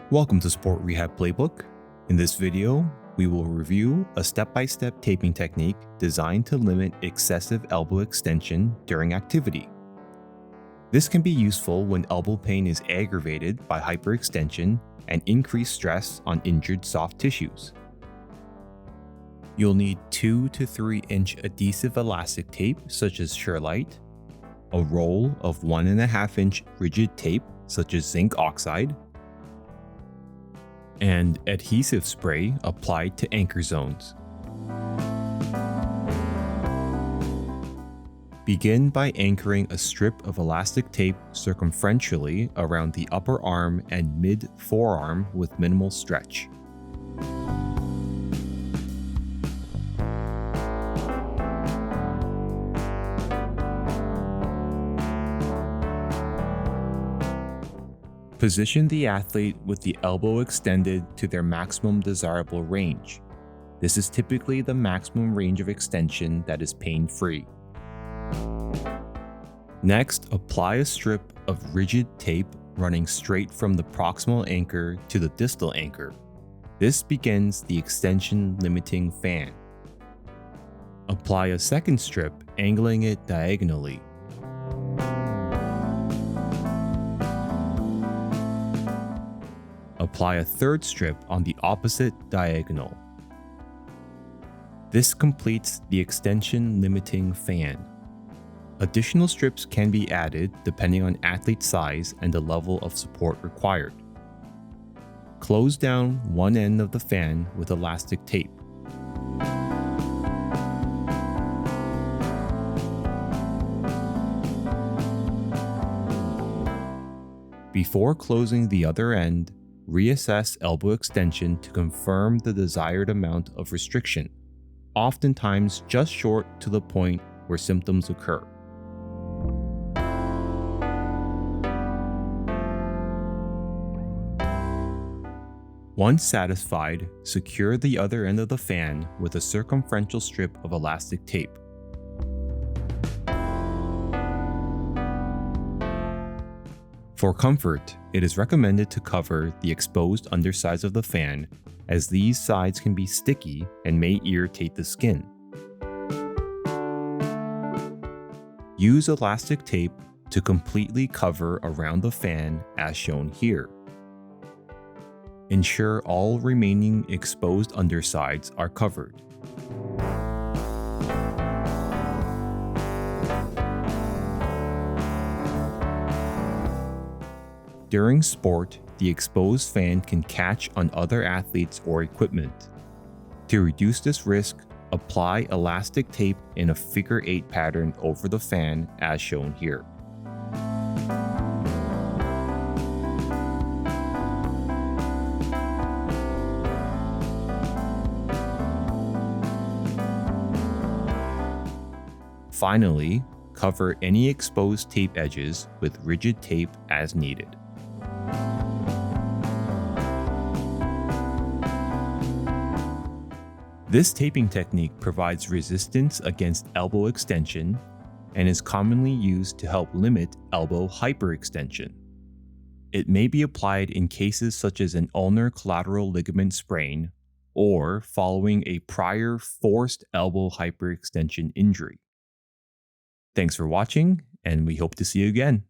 Welcome to Sport Rehab Playbook. In this video, we will review a step-by-step taping technique designed to limit excessive elbow extension during activity. This can be useful when elbow pain is aggravated by hyperextension and increased stress on injured soft tissues. You'll need 2 to 3 inch adhesive elastic tape such as Surelite, a roll of 1.5 inch rigid tape such as zinc oxide, and adhesive spray applied to anchor zones. Begin by anchoring a strip of elastic tape circumferentially around the upper arm and mid-forearm with minimal stretch. Position the athlete with the elbow extended to their maximum desirable range. This is typically the maximum range of extension that is pain-free. Next, apply a strip of rigid tape running straight from the proximal anchor to the distal anchor. This begins the extension limiting fan. Apply a second strip, angling it diagonally. Apply a third strip on the opposite diagonal. This completes the extension limiting fan. Additional strips can be added depending on athlete size and the level of support required. Close down one end of the fan with elastic tape. Before closing the other end, reassess elbow extension to confirm the desired amount of restriction, oftentimes just short to the point where symptoms occur. Once satisfied, secure the other end of the fan with a circumferential strip of elastic tape. For comfort, it is recommended to cover the exposed undersides of the fan, as these sides can be sticky and may irritate the skin. Use elastic tape to completely cover around the fan as shown here. Ensure all remaining exposed undersides are covered. During sport, the exposed fan can catch on other athletes or equipment. To reduce this risk, apply elastic tape in a figure 8 pattern over the fan as shown here. Finally, cover any exposed tape edges with rigid tape as needed. This taping technique provides resistance against elbow extension and is commonly used to help limit elbow hyperextension. It may be applied in cases such as an ulnar collateral ligament sprain or following a prior forced elbow hyperextension injury. Thanks for watching, and we hope to see you again.